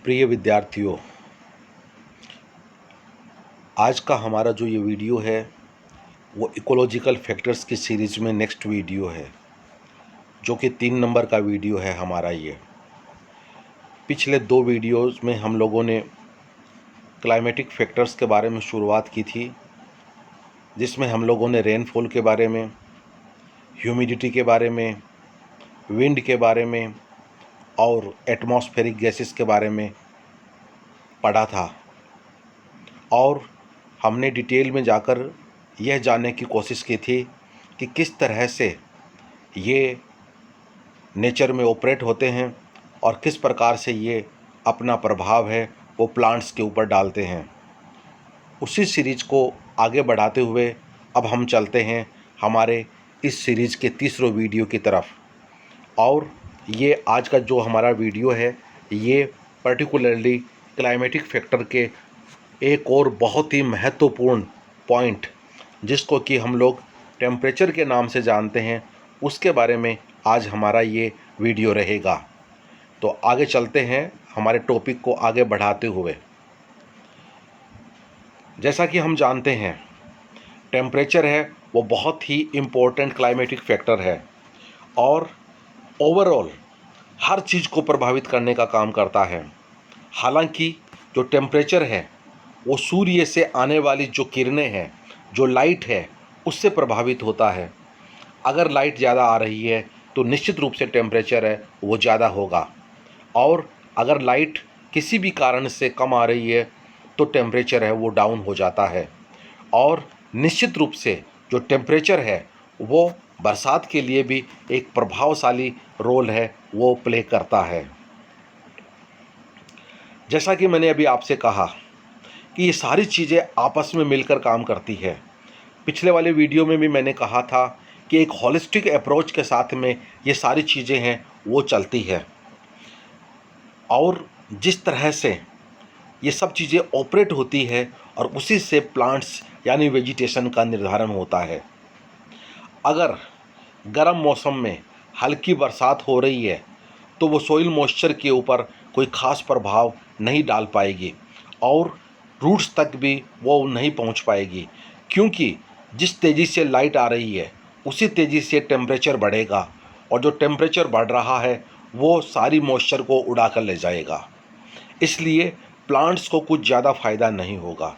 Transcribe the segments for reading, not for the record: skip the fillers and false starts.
प्रिय विद्यार्थियों, आज का हमारा जो ये वीडियो है वो इकोलॉजिकल फैक्टर्स की सीरीज़ में नेक्स्ट वीडियो है, जो कि 3 नंबर का वीडियो है हमारा। ये पिछले 2 वीडियोज़ में हम लोगों ने क्लाइमेटिक फैक्टर्स के बारे में शुरुआत की थी, जिसमें हम लोगों ने रेनफॉल के बारे में, ह्यूमिडिटी के बारे में, विंड के बारे में और एटमॉस्फेरिक गैसेस के बारे में पढ़ा था। और हमने डिटेल में जाकर यह जानने की कोशिश की थी कि किस तरह से ये नेचर में ऑपरेट होते हैं और किस प्रकार से ये अपना प्रभाव है वो प्लांट्स के ऊपर डालते हैं। उसी सीरीज़ को आगे बढ़ाते हुए अब हम चलते हैं हमारे इस सीरीज़ के तीसरे वीडियो की तरफ। और ये आज का जो हमारा वीडियो है ये पर्टिकुलरली क्लाइमेटिक फैक्टर के एक और बहुत ही महत्वपूर्ण पॉइंट, जिसको कि हम लोग टेम्परेचर के नाम से जानते हैं, उसके बारे में आज हमारा ये वीडियो रहेगा। तो आगे चलते हैं हमारे टॉपिक को आगे बढ़ाते हुए। जैसा कि हम जानते हैं टेम्परेचर है वो बहुत ही इम्पोर्टेंट क्लाइमेटिक फैक्टर है और ओवरऑल हर चीज़ को प्रभावित करने का काम करता है। हालांकि जो टेम्परेचर है वो सूर्य से आने वाली जो किरणें हैं, जो लाइट है, उससे प्रभावित होता है। अगर लाइट ज़्यादा आ रही है तो निश्चित रूप से टेम्परेचर है वो ज़्यादा होगा, और अगर लाइट किसी भी कारण से कम आ रही है तो टेम्परेचर है वो डाउन हो जाता है। और निश्चित रूप से जो टेम्परेचर है वो बरसात के लिए भी एक प्रभावशाली रोल है वो प्ले करता है। जैसा कि मैंने अभी आपसे कहा कि ये सारी चीज़ें आपस में मिलकर काम करती है। पिछले वाले वीडियो में भी मैंने कहा था कि एक होलिस्टिक अप्रोच के साथ में ये सारी चीज़ें हैं वो चलती है, और जिस तरह से ये सब चीज़ें ऑपरेट होती है और उसी से प्लांट्स यानी वेजिटेशन का निर्धारण होता है। अगर गर्म मौसम में हल्की बरसात हो रही है तो वो सोइल मॉइस्चर के ऊपर कोई ख़ास प्रभाव नहीं डाल पाएगी और रूट्स तक भी वो नहीं पहुंच पाएगी, क्योंकि जिस तेज़ी से लाइट आ रही है उसी तेज़ी से टेम्परेचर बढ़ेगा, और जो टेम्परेचर बढ़ रहा है वो सारी मॉइस्चर को उड़ा कर ले जाएगा। इसलिए प्लांट्स को कुछ ज़्यादा फ़ायदा नहीं होगा।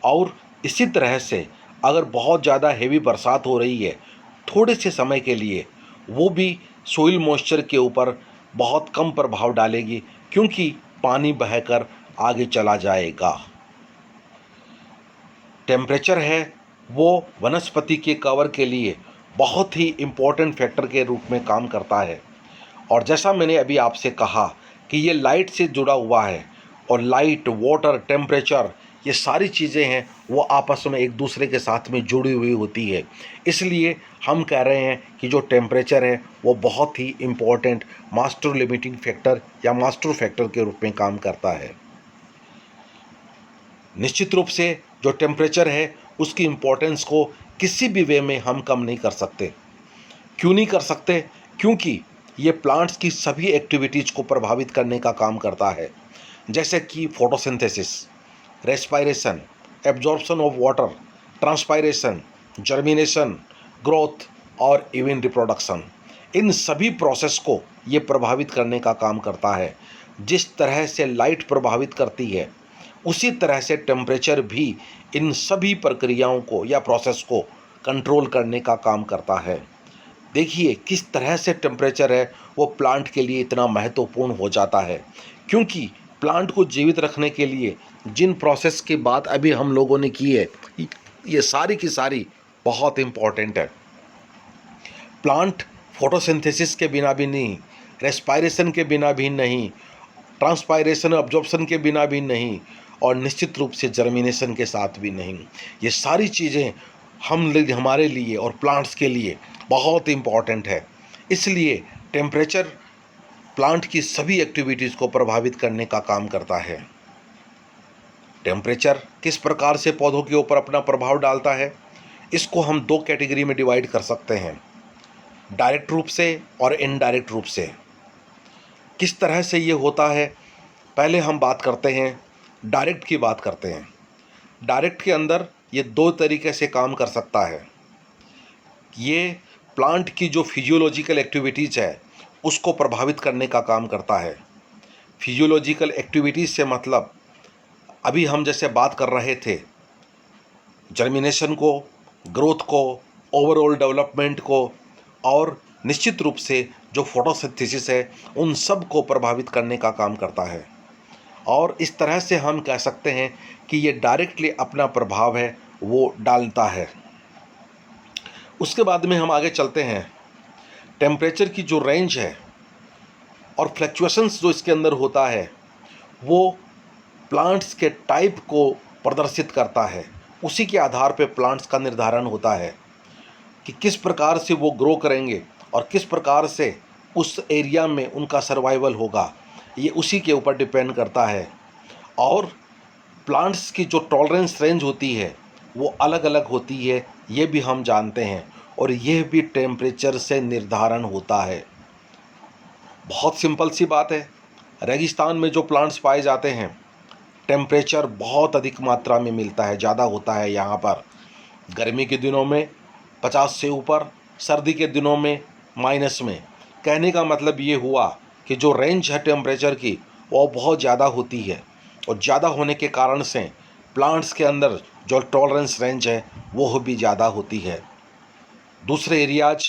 और इसी तरह से अगर बहुत ज़्यादा हेवी बरसात हो रही है थोड़े से समय के लिए, वो भी सोइल मॉइस्चर के ऊपर बहुत कम प्रभाव डालेगी, क्योंकि पानी बहकर आगे चला जाएगा। टेम्परेचर है वो वनस्पति के कवर के लिए बहुत ही इम्पोर्टेंट फैक्टर के रूप में काम करता है। और जैसा मैंने अभी आपसे कहा कि ये लाइट से जुड़ा हुआ है, और लाइट, वाटर, टेम्परेचर, ये सारी चीज़ें हैं वो आपस में एक दूसरे के साथ में जुड़ी हुई होती है। इसलिए हम कह रहे हैं कि जो टेम्परेचर है वो बहुत ही इम्पोर्टेंट मास्टर लिमिटिंग फैक्टर या मास्टर फैक्टर के रूप में काम करता है। निश्चित रूप से जो टेम्परेचर है उसकी इम्पोर्टेंस को किसी भी वे में हम कम नहीं कर सकते। क्यों नहीं कर सकते? क्योंकि ये प्लांट्स की सभी एक्टिविटीज़ को प्रभावित करने का काम करता है, जैसे कि photosynthesis, respiration, absorption of water, transpiration, germination, growth और इवन रिप्रोडक्शन। इन सभी प्रोसेस को ये प्रभावित करने का काम करता है। जिस तरह से लाइट प्रभावित करती है उसी तरह से टेम्परेचर भी इन सभी प्रक्रियाओं को या प्रोसेस को कंट्रोल करने का काम करता है। देखिए किस तरह से टेम्परेचर है वो प्लांट के लिए इतना महत्वपूर्ण हो जाता है, क्योंकि प्लांट को जीवित रखने के लिए जिन प्रोसेस की बात अभी हम लोगों ने की है ये सारी की सारी बहुत इम्पॉर्टेंट है। प्लांट फोटोसिंथेसिस के बिना भी नहीं, रेस्पायरेशन के बिना भी नहीं, ट्रांसपायरेशन अब्जॉर्प्शन के बिना भी नहीं, और निश्चित रूप से जर्मिनेशन के साथ भी नहीं। ये सारी चीज़ें हमारे लिए और प्लांट्स के लिए बहुत इम्पॉर्टेंट है। इसलिए टेम्परेचर प्लांट की सभी एक्टिविटीज़ को प्रभावित करने का काम करता है। टेम्परेचर किस प्रकार से पौधों के ऊपर अपना प्रभाव डालता है, इसको हम 2 कैटेगरी में डिवाइड कर सकते हैं, डायरेक्ट रूप से और इनडायरेक्ट रूप से। किस तरह से ये होता है? पहले हम बात करते हैं डायरेक्ट की बात करते हैं। डायरेक्ट के अंदर ये दो तरीके से काम कर सकता है। ये प्लांट की जो फिजियोलॉजिकल एक्टिविटीज़ है उसको प्रभावित करने का काम करता है। फिजियोलॉजिकल एक्टिविटीज़ से मतलब अभी हम जैसे बात कर रहे थे, जर्मिनेशन को, ग्रोथ को, ओवरऑल डेवलपमेंट को, और निश्चित रूप से जो फोटोसिंथेसिस है उन सब को प्रभावित करने का काम करता है। और इस तरह से हम कह सकते हैं कि ये डायरेक्टली अपना प्रभाव है वो डालता है। उसके बाद में हम आगे चलते हैं। टेम्परेचर की जो रेंज है और फ्लक्चुएशंस जो इसके अंदर होता है वो प्लांट्स के टाइप को प्रदर्शित करता है। उसी के आधार पे प्लांट्स का निर्धारण होता है कि किस प्रकार से वो ग्रो करेंगे और किस प्रकार से उस एरिया में उनका सर्वाइवल होगा, ये उसी के ऊपर डिपेंड करता है। और प्लांट्स की जो टॉलरेंस रेंज होती है वो अलग अलग होती है, ये भी हम जानते हैं, और यह भी टेम्परेचर से निर्धारण होता है। बहुत सिंपल सी बात है। रेगिस्तान में जो प्लांट्स पाए जाते हैं टेम्परेचर बहुत अधिक मात्रा में मिलता है, ज़्यादा होता है यहाँ पर। गर्मी के दिनों में 50 से ऊपर, सर्दी के दिनों में माइनस में। कहने का मतलब ये हुआ कि जो रेंज है टेम्परेचर की वो बहुत ज़्यादा होती है, और ज़्यादा होने के कारण से प्लांट्स के अंदर जो टॉलरेंस रेंज है वो भी ज़्यादा होती है। दूसरे एरियाज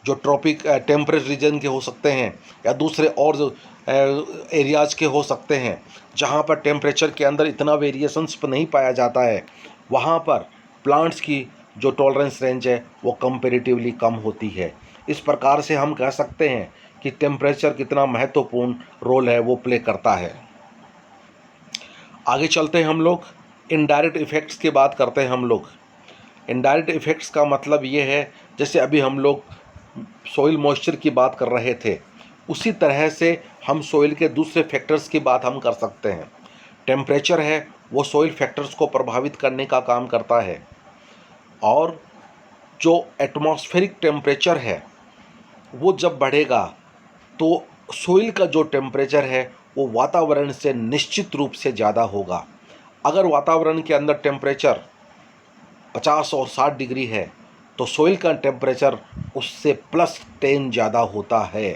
जो ट्रॉपिक टेम्परेट रीजन के हो सकते हैं या दूसरे और जो एरियाज के हो सकते हैं जहाँ पर टेम्परेचर के अंदर इतना वेरिएशंस नहीं पाया जाता है, वहाँ पर प्लांट्स की जो टॉलरेंस रेंज है वो कंपैरेटिवली कम होती है। इस प्रकार से हम कह सकते हैं कि टेम्परेचर कितना महत्वपूर्ण रोल है वो प्ले करता है। आगे चलते हैं हम लोग, इनडायरेक्ट इफ़ेक्ट्स की बात करते हैं हम लोग। इनडायरेक्ट इफ़ेक्ट्स का मतलब ये है, जैसे अभी हम लोग सॉइल मॉइस्चर की बात कर रहे थे, उसी तरह से हम सॉइल के दूसरे फैक्टर्स की बात हम कर सकते हैं। टेम्परेचर है वो सॉइल फैक्टर्स को प्रभावित करने का काम करता है, और जो एटमॉस्फेरिक टेम्परेचर है वो जब बढ़ेगा तो सॉइल का जो टेम्परेचर है वो वातावरण से निश्चित रूप से ज़्यादा होगा। अगर वातावरण के अंदर टेम्परेचर 50 और 60 डिग्री है तो सॉइल का टेम्परेचर उससे +10 ज़्यादा होता है।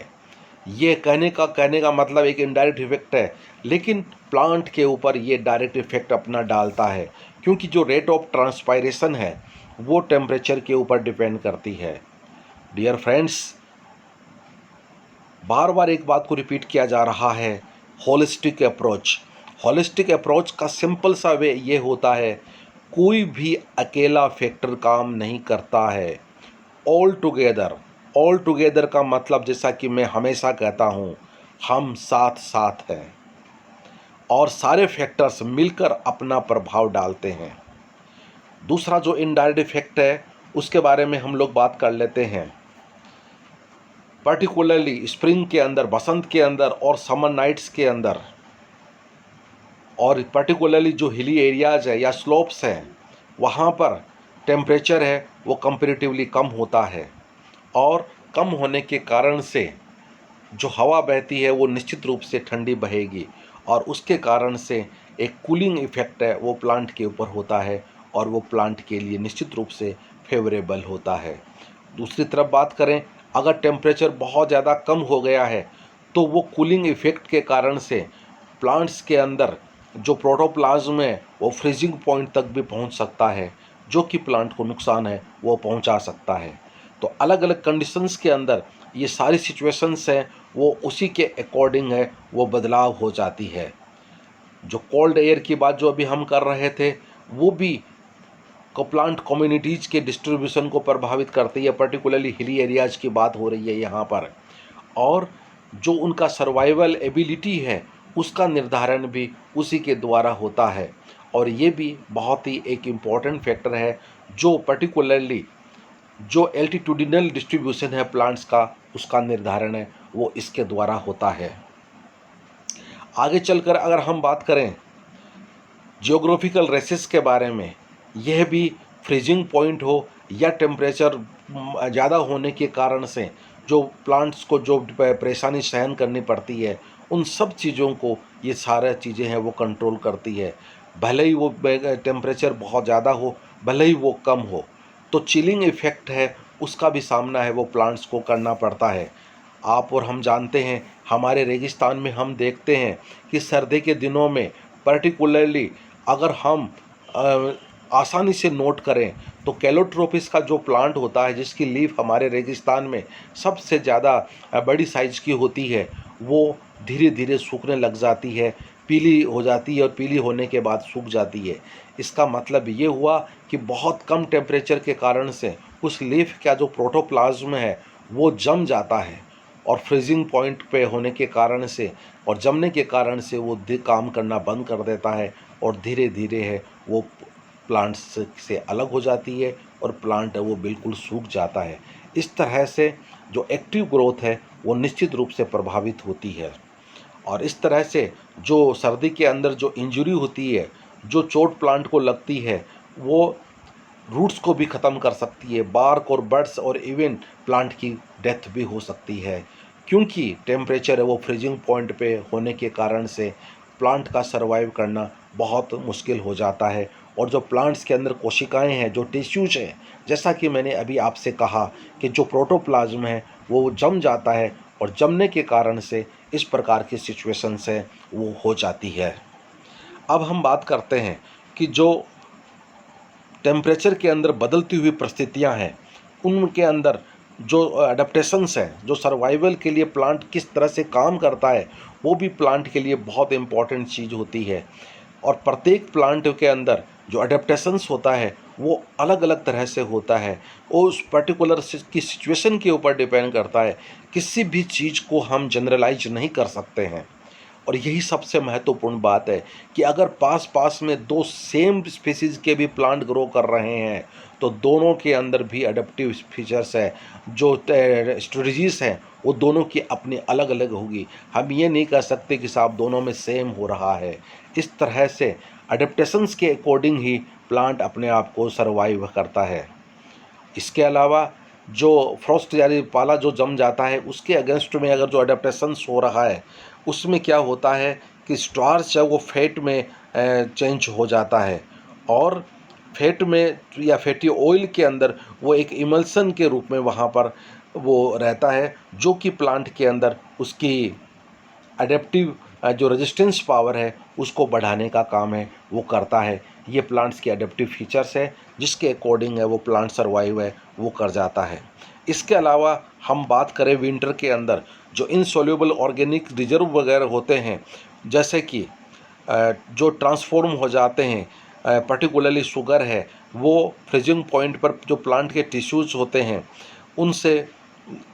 ये कहने का मतलब एक इनडायरेक्ट इफेक्ट है, लेकिन प्लांट के ऊपर ये डायरेक्ट इफेक्ट अपना डालता है, क्योंकि जो रेट ऑफ ट्रांसपायरेशन है वो टेम्परेचर के ऊपर डिपेंड करती है। डियर फ्रेंड्स, बार बार एक बात को रिपीट किया जा रहा है, होलिस्टिक अप्रोच। होलिस्टिक अप्रोच का सिंपल सा वे ये होता है, कोई भी अकेला फैक्टर काम नहीं करता है। ऑल टुगेदर का मतलब, जैसा कि मैं हमेशा कहता हूँ, हम साथ साथ हैं और सारे फैक्टर्स मिलकर अपना प्रभाव डालते हैं। दूसरा जो इनडायरेक्ट इफेक्ट है उसके बारे में हम लोग बात कर लेते हैं। पर्टिकुलरली स्प्रिंग के अंदर, बसंत के अंदर और समर नाइट्स के अंदर, और पर्टिकुलरली जो हिली एरियाज है या स्लोप्स हैं वहाँ पर टेम्परेचर है वो कंपैरेटिवली कम होता है, और कम होने के कारण से जो हवा बहती है वो निश्चित रूप से ठंडी बहेगी, और उसके कारण से एक कूलिंग इफ़ेक्ट है वो प्लांट के ऊपर होता है, और वो प्लांट के लिए निश्चित रूप से फेवरेबल होता है। दूसरी तरफ बात करें, अगर टेम्परेचर बहुत ज़्यादा कम हो गया है तो वो कूलिंग इफ़ेक्ट के कारण से प्लांट्स के अंदर जो प्रोटोप्लाज्म है वो फ्रीजिंग पॉइंट तक भी पहुंच सकता है, जो कि प्लांट को नुकसान है वो पहुंचा सकता है। तो अलग अलग कंडीशंस के अंदर ये सारी सिचुएशंस हैं वो उसी के अकॉर्डिंग है वो बदलाव हो जाती है। जो कोल्ड एयर की बात जो अभी हम कर रहे थे वो भी प्लांट कम्युनिटीज़ के डिस्ट्रीब्यूशन को प्रभावित करती है। पर्टिकुलरली हिली एरियाज़ की बात हो रही है यहाँ पर, और जो उनका सर्वाइवल एबिलिटी है उसका निर्धारण भी उसी के द्वारा होता है, और ये भी बहुत ही एक इम्पॉर्टेंट फैक्टर है जो पर्टिकुलरली जो एल्टीट्यूडिनल डिस्ट्रीब्यूशन है प्लांट्स का उसका निर्धारण है वो इसके द्वारा होता है। आगे चलकर अगर हम बात करें जियोग्राफिकल रेसेस के बारे में, यह भी फ्रीजिंग पॉइंट हो या टेम्परेचर ज़्यादा होने के कारण से जो प्लांट्स को जो परेशानी सहन करनी पड़ती है, उन सब चीज़ों को ये सारा चीज़ें हैं वो कंट्रोल करती है। भले ही वो टेम्परेचर बहुत ज़्यादा हो, भले ही वो कम हो, तो चिलिंग इफ़ेक्ट है उसका भी सामना है वो प्लांट्स को करना पड़ता है। आप और हम जानते हैं, हमारे रेगिस्तान में हम देखते हैं कि सर्दी के दिनों में पर्टिकुलरली अगर हम आसानी से नोट करें तो कैलोट्रोपिस का जो प्लांट होता है, जिसकी लीफ हमारे रेगिस्तान में सबसे ज़्यादा बड़ी साइज़ की होती है, वो धीरे धीरे सूखने लग जाती है, पीली हो जाती है और पीली होने के बाद सूख जाती है। इसका मतलब ये हुआ कि बहुत कम टेम्परेचर के कारण से उस लीफ का जो प्रोटोप्लाज्म है वो जम जाता है, और फ्रीजिंग पॉइंट पे होने के कारण से और जमने के कारण से वो काम करना बंद कर देता है, और धीरे धीरे है वो प्लांट्स से अलग हो जाती है और प्लांट है वो बिल्कुल सूख जाता है। इस तरह से जो एक्टिव ग्रोथ है वो निश्चित रूप से प्रभावित होती है। और इस तरह से जो सर्दी के अंदर जो इंजरी होती है, जो चोट प्लांट को लगती है, वो रूट्स को भी ख़त्म कर सकती है, बार्क और बड्स और इवन प्लांट की डेथ भी हो सकती है, क्योंकि टेम्परेचर है वो फ्रीजिंग पॉइंट पे होने के कारण से प्लांट का सर्वाइव करना बहुत मुश्किल हो जाता है। और जो प्लांट्स के अंदर कोशिकाएं हैं, जो टिश्यूज हैं, जैसा कि मैंने अभी आपसे कहा कि जो प्रोटोप्लाज्म है वो जम जाता है, और जमने के कारण से इस प्रकार की सिचुएशंस है वो हो जाती है। अब हम बात करते हैं कि जो टेम्परेचर के अंदर बदलती हुई परिस्थितियां हैं, उनके अंदर जो अडेप्टेशंस हैं, जो सर्वाइवल के लिए प्लांट किस तरह से काम करता है, वो भी प्लांट के लिए बहुत इम्पॉर्टेंट चीज़ होती है। और प्रत्येक प्लांट के अंदर जो अडेप्टेशंस होता है वो अलग अलग तरह से होता है, वो उस पर्टिकुलर की सिचुएशन के ऊपर डिपेंड करता है। किसी भी चीज़ को हम जनरलाइज नहीं कर सकते हैं। और यही सबसे महत्वपूर्ण बात है कि अगर पास पास में दो सेम स्पीसीज के भी प्लांट ग्रो कर रहे हैं, तो दोनों के अंदर भी अडेप्टिव फीचर्स है, जो स्ट्रेटजीज हैं वो दोनों की अपनी अलग अलग होगी। हम ये नहीं कह सकते कि साहब दोनों में सेम हो रहा है। इस तरह से अडेप्टेशंस के अकॉर्डिंग ही प्लांट अपने आप को सर्वाइव करता है। इसके अलावा जो फ्रॉस्ट यानी पाला जो जम जाता है, उसके अगेंस्ट में अगर जो अडेप्टेशंस हो रहा है, उसमें क्या होता है कि स्टार्च है वो फैट में चेंज हो जाता है, और फैट में या फैटी ऑयल के अंदर वो एक इमल्सन के रूप में वहाँ पर वो रहता है, जो कि प्लांट के अंदर उसकी अडेप्टिव जो रेजिस्टेंस पावर है उसको बढ़ाने का काम है वो करता है। ये प्लांट्स के अडेप्टिव फीचर्स है, जिसके अकॉर्डिंग है वो प्लांट सर्वाइव है वो कर जाता है। इसके अलावा हम बात करें विंटर के अंदर जो इनसॉल्युबल ऑर्गेनिक रिजर्व वगैरह होते हैं, जैसे कि जो ट्रांसफॉर्म हो जाते हैं, पर्टिकुलरली शुगर है, वो फ्रीजिंग पॉइंट पर जो प्लांट के टिश्यूज़ होते हैं उनसे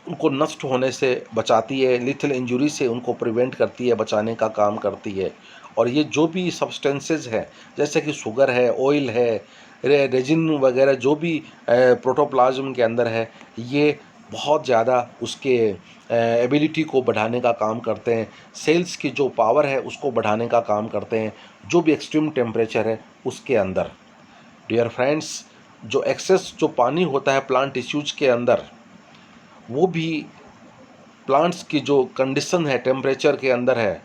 उनको नष्ट होने से बचाती है, लिथल इंजरी से उनको प्रिवेंट करती है, बचाने का काम करती है। और ये जो भी सब्सटेंसेस हैं, जैसे कि शुगर है, ऑयल है, रेजिन वगैरह जो भी प्रोटोप्लाज्म के अंदर है, ये बहुत ज़्यादा उसके एबिलिटी को बढ़ाने का काम करते हैं, सेल्स की जो पावर है उसको बढ़ाने का काम करते हैं, जो भी एक्सट्रीम टेम्परेचर है उसके अंदर। डियर फ्रेंड्स, जो एक्सेस जो पानी होता है प्लांट टिश्यूज के अंदर, वो भी प्लांट्स की जो कंडीशन है टेम्परेचर के अंदर है,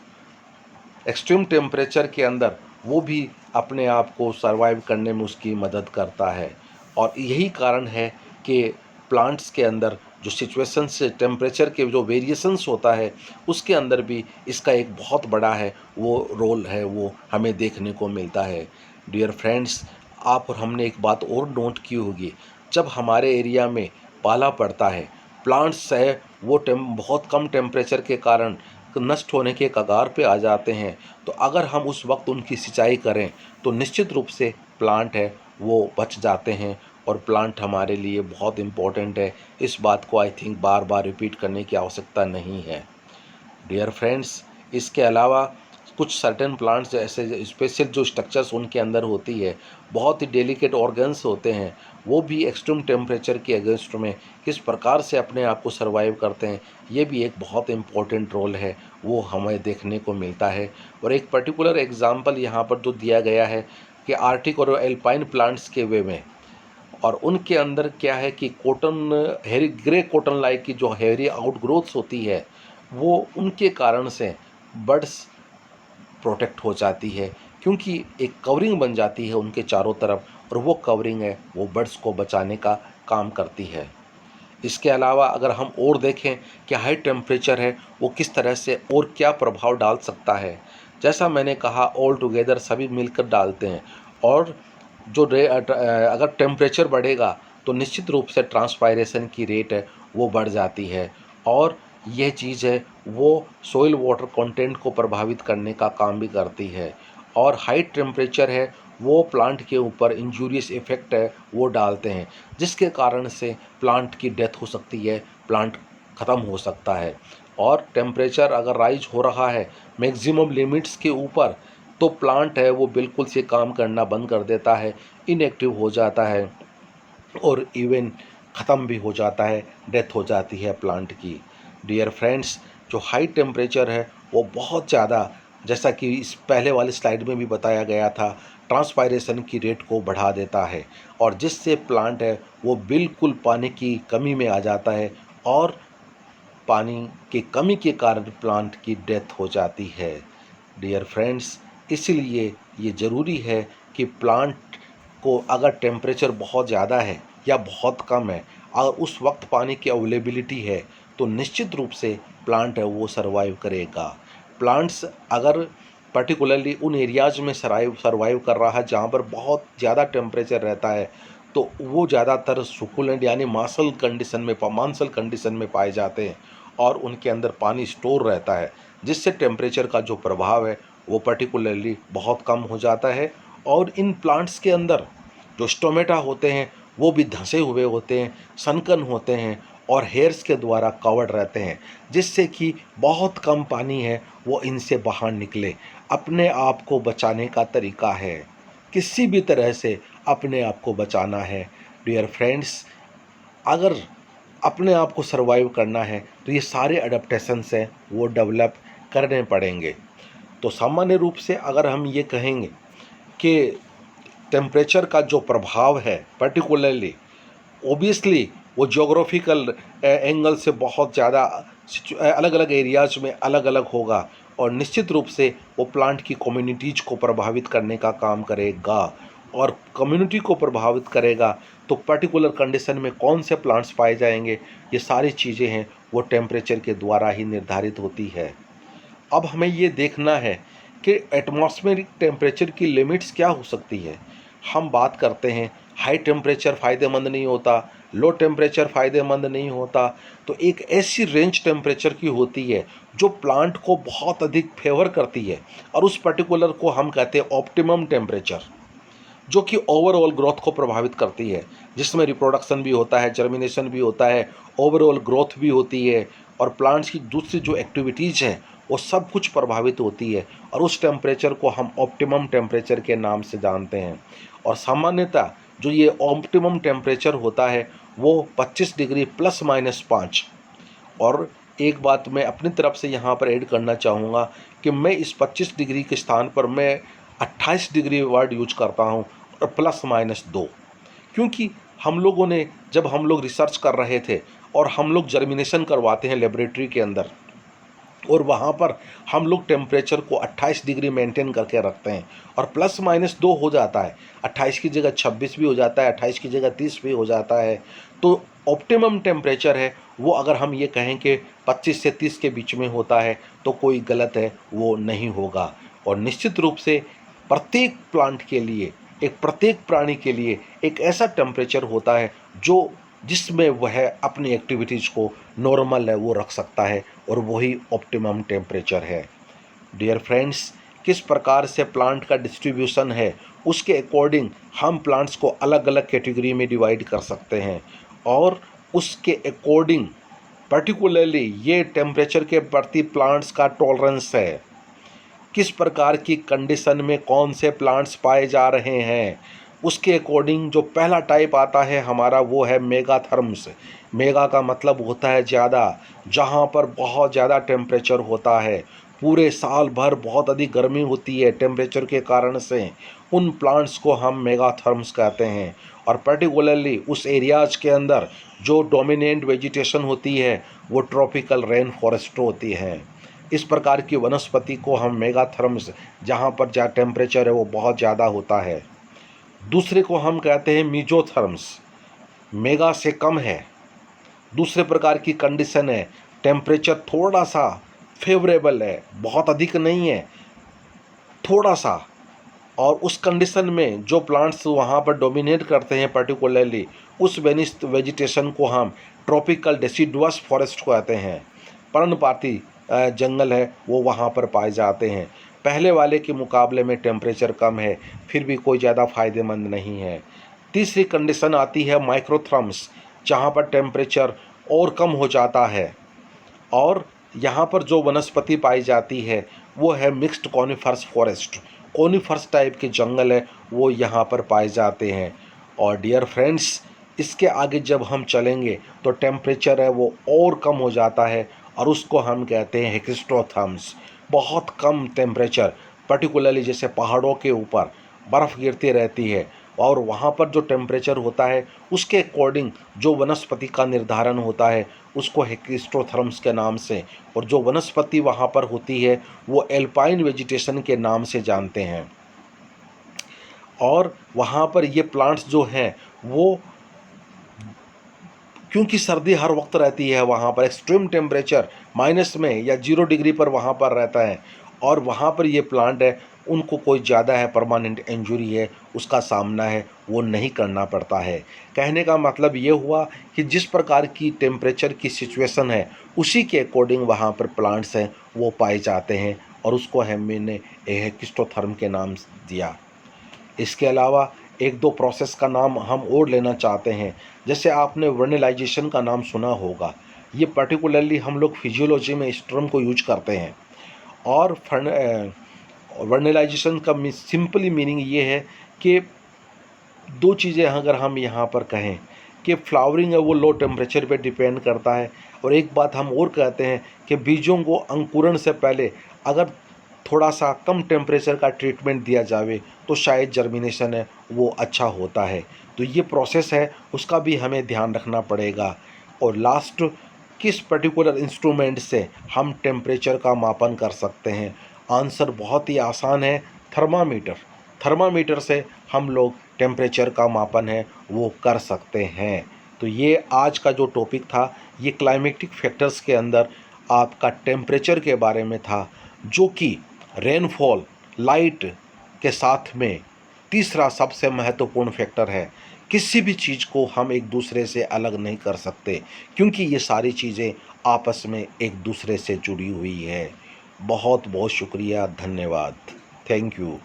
एक्सट्रीम टेम्परेचर के अंदर, वो भी अपने आप को सर्वाइव करने में उसकी मदद करता है। और यही कारण है कि प्लांट्स के अंदर जो सिचुएशंस टेम्परेचर के जो वेरिएशंस होता है उसके अंदर भी इसका एक बहुत बड़ा है वो रोल है वो हमें देखने को मिलता है। डियर फ्रेंड्स, आप और हमने एक बात और नोट की होगी, जब हमारे एरिया में पाला पड़ता है, प्लांट्स है वो बहुत कम टेम्परेचर के कारण नष्ट होने के कगार पे आ जाते हैं, तो अगर हम उस वक्त उनकी सिंचाई करें तो निश्चित रूप से प्लांट है वो बच जाते हैं, और प्लांट हमारे लिए बहुत इम्पोर्टेंट है। इस बात को I think bar bar repeat करने की आवश्यकता नहीं है। डियर फ्रेंड्स, इसके अलावा कुछ सर्टेन प्लांट्स ऐसे स्पेशल जो स्ट्रक्चर्स उनके अंदर होती है, बहुत ही डेलिकेट ऑर्गन्स होते हैं, वो भी एक्सट्रीम टेम्परेचर के अगेंस्ट में किस प्रकार से अपने आप को सर्वाइव करते हैं, ये भी एक बहुत इम्पोर्टेंट रोल है वो हमें देखने को मिलता है। और एक पर्टिकुलर एग्जांपल यहाँ पर जो दिया गया है कि आर्टिक और एल्पाइन प्लांट्स के वे में, और उनके अंदर क्या है कि कॉटन हेरी ग्रे कॉटन लाइक की जो हेरी आउटग्रोथ्स होती है, वो उनके कारण से बर्ड्स प्रोटेक्ट हो जाती है, क्योंकि एक कवरिंग बन जाती है उनके चारों तरफ, और वो कवरिंग है वो बर्ड्स को बचाने का काम करती है। इसके अलावा अगर हम और देखें कि हाई टेम्परेचर है वो किस तरह से और क्या प्रभाव डाल सकता है, जैसा मैंने कहा ऑल टुगेदर सभी मिलकर डालते हैं। और अगर टेम्परेचर बढ़ेगा तो निश्चित रूप से ट्रांसपायरेशन की रेट है वो बढ़ जाती है, और यह चीज़ है वो सोइल वाटर कंटेंट को प्रभावित करने का काम भी करती है। और हाई टेम्परेचर है वो प्लांट के ऊपर इंजूरियस इफ़ेक्ट है वो डालते हैं, जिसके कारण से प्लांट की डेथ हो सकती है, प्लांट ख़त्म हो सकता है। और टेम्परेचर अगर राइज हो रहा है मैक्सिमम लिमिट्स के ऊपर, तो प्लांट है वो बिल्कुल से काम करना बंद कर देता है, इनएक्टिव हो जाता है, और इवन ख़त्म भी हो जाता है, डेथ हो जाती है प्लांट की। डियर फ्रेंड्स, जो हाई टेम्परेचर है वो बहुत ज़्यादा, जैसा कि इस पहले वाली स्लाइड में भी बताया गया था, ट्रांसपायरेशन की रेट को बढ़ा देता है, और जिससे प्लांट है वो बिल्कुल पानी की कमी में आ जाता है, और पानी की कमी के कारण प्लांट की डेथ हो जाती है। डियर फ्रेंड्स, इसलिए ये ज़रूरी है कि प्लांट को अगर टेम्परेचर बहुत ज़्यादा है या बहुत कम है, अगर उस वक्त पानी की अवेलेबिलिटी है, तो निश्चित रूप से प्लांट है वो सर्वाइव करेगा। प्लांट्स अगर पर्टिकुलरली उन एरियाज़ में सर्वाइव कर रहा है जहाँ पर बहुत ज़्यादा टेम्परेचर रहता है, तो वो ज़्यादातर सुकुलेंट यानी मांसल कंडीशन में पाए जाते हैं, और उनके अंदर पानी स्टोर रहता है, जिससे टेम्परेचर का जो प्रभाव है वो पर्टिकुलरली बहुत कम हो जाता है। और इन प्लांट्स के अंदर जो स्टोमेटा होते हैं वो भी धंसे हुए होते हैं, सनकन होते हैं, और हेयर्स के द्वारा कवर्ड रहते हैं, जिससे कि बहुत कम पानी है वो इनसे बाहर निकले। अपने आप को बचाने का तरीका है, किसी भी तरह से अपने आप को बचाना है। डियर फ्रेंड्स, अगर अपने आप को सर्वाइव करना है तो ये सारे अडेप्टेशंस हैं वो डेवलप करने पड़ेंगे। तो सामान्य रूप से अगर हम ये कहेंगे कि टेम्परेचर का जो प्रभाव है पर्टिकुलरली, ओबियसली वो ज्योग्राफिकल एंगल से बहुत ज़्यादा अलग अलग एरियाज़ में अलग अलग होगा, और निश्चित रूप से वो प्लांट की कम्युनिटीज़ को प्रभावित करने का काम करेगा। और कम्युनिटी को प्रभावित करेगा तो पर्टिकुलर कंडीशन में कौन से प्लांट्स पाए जाएंगे, ये सारी चीज़ें हैं वो टेम्परेचर के द्वारा ही निर्धारित होती है। अब हमें ये देखना है कि एटमॉस्फेरिक टेम्परेचर की लिमिट्स क्या हो सकती है। हम बात करते हैं हाई टेम्परेचर फ़ायदेमंद नहीं होता, लो टेम्परेचर फ़ायदेमंद नहीं होता, तो एक ऐसी रेंज टेम्परेचर की होती है जो प्लांट को बहुत अधिक फेवर करती है, और उस पर्टिकुलर को हम कहते हैं ऑप्टिमम टेम्परेचर, जो कि ओवरऑल ग्रोथ को प्रभावित करती है, जिसमें रिप्रोडक्शन भी होता है, जर्मिनेशन भी होता है, ओवरऑल ग्रोथ भी होती है, और प्लांट्स की दूसरी जो एक्टिविटीज़ हैं वो सब कुछ प्रभावित होती है, और उस टेम्परेचर को हम ऑप्टिमम टेम्परेचर के नाम से जानते हैं। और सामान्यतः जो ये ऑप्टिमम टेम्परेचर होता है वो 25 डिग्री ±5। और एक बात मैं अपनी तरफ से यहाँ पर ऐड करना चाहूँगा कि मैं इस 25 डिग्री के स्थान पर मैं 28 डिग्री वर्ड यूज करता हूँ, और ±2, क्योंकि हम लोगों ने जब हम लोग रिसर्च कर रहे थे और हम लोग जर्मिनेशन करवाते हैं लेबोरेटरी के अंदर, और वहाँ पर हम लोग टेम्परेचर को 28 डिग्री मेंटेन करके रखते हैं, और ±2 हो जाता है, 28 की जगह 26 भी हो जाता है, 28 की जगह 30 भी हो जाता है। तो ऑप्टिमम टेम्परेचर है वो अगर हम ये कहें कि 25 से 30 के बीच में होता है तो कोई गलत है वो नहीं होगा। और निश्चित रूप से प्रत्येक प्लांट के लिए, एक प्रत्येक प्राणी के लिए एक ऐसा टेम्परेचर होता है जो जिसमें वह अपनी एक्टिविटीज़ को नॉर्मल है वो रख सकता है, और वही ऑप्टिमम टेम्परेचर है। डियर फ्रेंड्स, किस प्रकार से प्लांट का डिस्ट्रीब्यूशन है उसके अकॉर्डिंग हम प्लांट्स को अलग अलग कैटेगरी में डिवाइड कर सकते हैं, और उसके अकॉर्डिंग पर्टिकुलरली ये टेम्परेचर के प्रति प्लांट्स का टॉलरेंस है, किस प्रकार की कंडीशन में कौन से प्लांट्स पाए जा रहे हैं, उसके अकॉर्डिंग जो पहला टाइप आता है हमारा वो है मेगाथर्म्स। मेगा का मतलब होता है ज़्यादा, जहाँ पर बहुत ज़्यादा टेम्परेचर होता है, पूरे साल भर बहुत अधिक गर्मी होती है टेम्परेचर के कारण से, उन प्लांट्स को हम मेगाथर्म्स कहते हैं। और पर्टिकुलरली उस एरियाज़ के अंदर जो डोमिनेंट वेजिटेशन होती है वो ट्रॉपिकल रेन फॉरेस्ट होती है। इस प्रकार की वनस्पति को हम मेगाथर्म्स, जहाँ पर टेम्परेचर है वो बहुत ज़्यादा होता है। दूसरे को हम कहते हैं मीजोथर्म्स, मेगा से कम है। दूसरे प्रकार की कंडीशन है, टेम्परेचर थोड़ा सा फेवरेबल है, बहुत अधिक नहीं है, थोड़ा सा। और उस कंडीशन में जो प्लांट्स वहाँ पर डोमिनेट करते हैं पर्टिकुलरली, उस वेजिटेशन को हम ट्रॉपिकल डेसिडुअस फॉरेस्ट कहते हैं। पर्णपाती जंगल है वो वहाँ पर पाए जाते हैं। पहले वाले के मुकाबले में टेम्परेचर कम है, फिर भी कोई ज़्यादा फ़ायदेमंद नहीं है। तीसरी कंडीशन आती है माइक्रोथर्म्स, जहाँ पर टेम्परेचर और कम हो जाता है, और यहाँ पर जो वनस्पति पाई जाती है वो है mixed conifers forest, conifers type के जंगल है वो यहाँ पर पाए जाते हैं। और डियर फ्रेंड्स, इसके आगे जब हम चलेंगे तो टेम्परेचर है वो और कम हो जाता है, और उसको हम कहते हैं हेक्स्ट्रोथर्म्स, बहुत कम टेम्परेचर। पर्टिकुलरली जैसे पहाड़ों के ऊपर बर्फ़ गिरती रहती है, और वहाँ पर जो टेम्परेचर होता है उसके अकॉर्डिंग जो वनस्पति का निर्धारण होता है उसको हेक्स्ट्रोथर्म्स के नाम से, और जो वनस्पति वहाँ पर होती है वो एल्पाइन वेजिटेशन के नाम से जानते हैं। और वहाँ पर ये प्लांट्स जो हैं वो, क्योंकि सर्दी हर वक्त रहती है वहाँ पर, एक्सट्रीम टेम्परेचर माइनस में या 0 डिग्री पर वहाँ पर रहता है, और वहाँ पर ये प्लांट है उनको कोई ज़्यादा है परमानेंट इंजरी है उसका सामना है वो नहीं करना पड़ता है। कहने का मतलब ये हुआ कि जिस प्रकार की टेम्परेचर की सिचुएशन है उसी के अकॉर्डिंग वहाँ पर प्लांट्स हैं वो पाए जाते हैं, और उसको हमने हेक्स्ट्रोथर्म के नाम दिया। इसके अलावा एक दो प्रोसेस का नाम हम और लेना चाहते हैं। जैसे आपने वर्नलाइजेशन का नाम सुना होगा, ये पर्टिकुलरली हम लोग फिजियोलॉजी में इस टर्म को यूज करते हैं। और वर्नलाइजेशन का सिंपली मीनिंग ये है कि दो चीज़ें अगर हम यहाँ पर कहें कि फ्लावरिंग है वो लो टेम्परेचर पे डिपेंड करता है, और एक बात हम और कहते हैं कि बीजों को अंकुरण से पहले अगर थोड़ा सा कम टेम्परेचर का ट्रीटमेंट दिया जावे तो शायद जर्मिनेशन है वो अच्छा होता है। तो ये प्रोसेस है उसका भी हमें ध्यान रखना पड़ेगा। और लास्ट, किस पर्टिकुलर इंस्ट्रूमेंट से हम टेम्परेचर का मापन कर सकते हैं? आंसर बहुत ही आसान है, थर्मामीटर। थर्मामीटर से हम लोग टेम्परेचर का मापन है वो कर सकते हैं। तो ये आज का जो टॉपिक था ये क्लाइमेटिक फैक्टर्स के अंदर आपका टेम्परेचर के बारे में था, जो कि रेनफॉल, लाइट के साथ में तीसरा सबसे महत्वपूर्ण फैक्टर है। किसी भी चीज़ को हम एक दूसरे से अलग नहीं कर सकते, क्योंकि ये सारी चीज़ें आपस में एक दूसरे से जुड़ी हुई है। बहुत बहुत शुक्रिया, धन्यवाद, थैंक यू।